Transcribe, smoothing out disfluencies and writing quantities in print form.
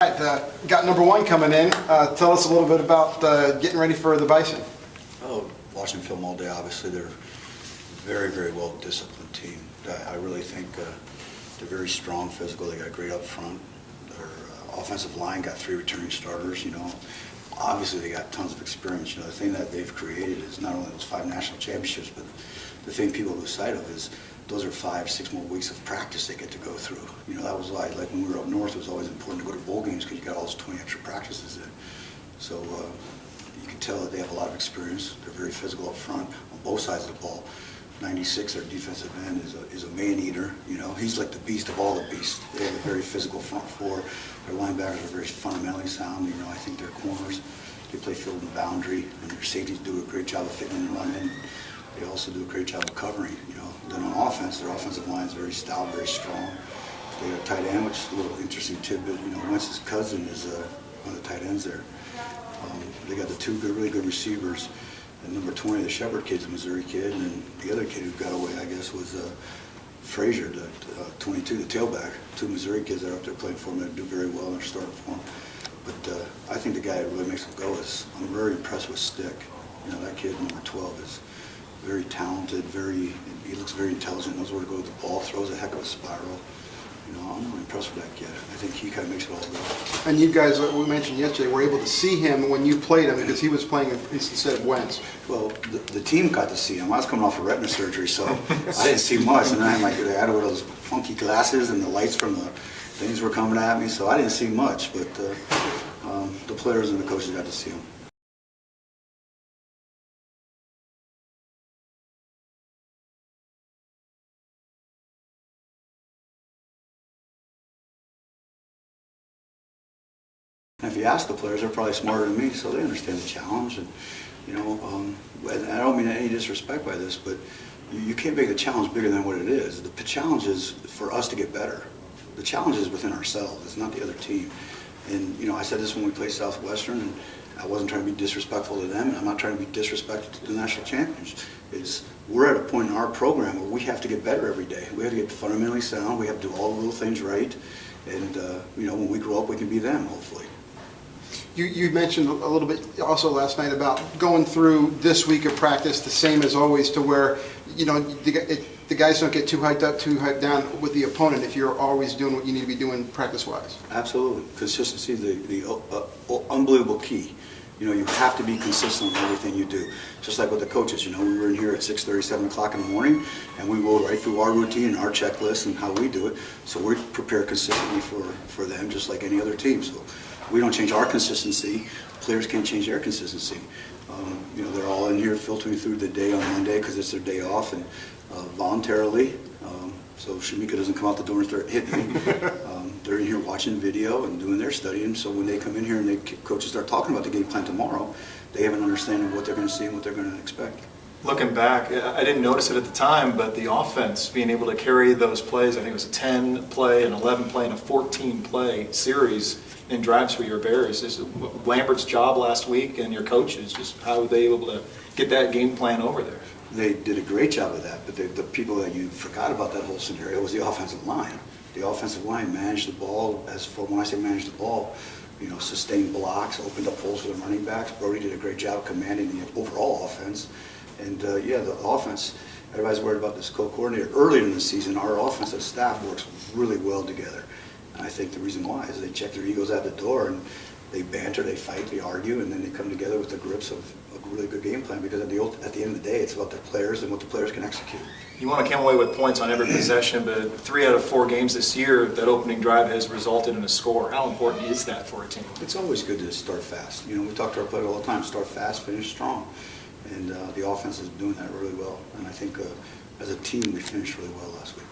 All right, got number one coming in. Tell us a little bit about getting ready for the Bison. Oh, watching film all day, obviously they're a very, very well-disciplined team. I really think they're very strong physical. They got great up front. Their offensive line got 3 returning starters, Obviously they got tons of experience. The thing that they've created is not only those 5 national championships, but the thing people lose sight of is those are 5-6 more weeks of practice they get to go through. That was like when we were up north, it was always important to go to bowl games because you got all those 20 extra practices in. So you can tell that they have a lot of experience. They're very physical up front on both sides of the ball. 96, their defensive end, is a man-eater. He's like the beast of all the beasts. They have a very physical front four. Their linebackers are very fundamentally sound. I think their corners, they play field and boundary, and their safeties do a great job of fitting in and running. They also do a great job of covering. Then on offense, their offensive line is very stout, very strong. They got a tight end, which is a little interesting tidbit. Wentz's cousin is one of the tight ends there. They got the 2 really good receivers. And number 20, the Shepherd kid's a Missouri kid, and then the other kid who got away, I guess, was Frazier, the 22, the tailback. 2 Missouri kids that are up there playing for him that do very well and are starting for him. But I think the guy that really makes him go is, I'm very impressed with Stick. That kid, number 12, is very talented, he looks very intelligent, knows where to go with the ball, throws a heck of a spiral. I'm really impressed with that kid. I think he kind of makes it all go. And you guys, we mentioned yesterday, were able to see him when you played him because he was playing instead of Wentz. Well, the team got to see him. I was coming off of retina surgery, so I didn't see much. And I had those funky glasses, and the lights from the things were coming at me, so I didn't see much. But the players and the coaches got to see him. And if you ask the players, they're probably smarter than me, so they understand the challenge. And and I don't mean any disrespect by this, but you can't make the challenge bigger than what it is. The challenge is for us to get better. The challenge is within ourselves. It's not the other team. And I said this when we played Southwestern, and I wasn't trying to be disrespectful to them, and I'm not trying to be disrespectful to the national champions. We're at a point in our program where we have to get better every day. We have to get fundamentally sound. We have to do all the little things right. And when we grow up, we can be them, hopefully. You mentioned a little bit also last night about going through this week of practice the same as always, to where the guys don't get too hyped up, too hyped down with the opponent if you're always doing what you need to be doing practice-wise. Absolutely. Consistency is the unbelievable key. You have to be consistent in everything you do. Just like with the coaches, we were in here at 6:30, 7 o'clock in the morning, and we rolled right through our routine and our checklist and how we do it. So we're prepared consistently for them, just like any other team. So we don't change our consistency. Players can't change their consistency. They're all in here filtering through the day on Monday because it's their day off, and voluntarily. So Shamika doesn't come out the door and start hitting me. They're in here watching video and doing their studying. So when they come in here and coaches start talking about the game plan tomorrow, they have an understanding of what they're going to see and what they're going to expect. Looking back, I didn't notice it at the time, but the offense being able to carry those plays, I think it was a 10-play, an 11-play, and a 14-play series in drives for your Bears. This is Lambert's job last week, and your coaches, just how were they able to get that game plan over there? They did a great job of that, but the people that you forgot about that whole scenario was the offensive line. The offensive line managed the ball, when I say managed the ball, sustained blocks, opened up holes for the running backs. Brody did a great job commanding the overall offense. And the offense, everybody's worried about this co-coordinator. Earlier in the season, our offensive staff works really well together. And I think the reason why is they check their egos at the door, and they banter, they fight, they argue, and then they come together with the grips of a really good game plan, because at the end of the day, it's about the players and what the players can execute. You want to come away with points on every possession, but 3 out of 4 games this year, that opening drive has resulted in a score. How important is that for a team? It's always good to start fast. We talk to our players all the time, start fast, finish strong. And the offense is doing that really well. And I think as a team, we finished really well last week.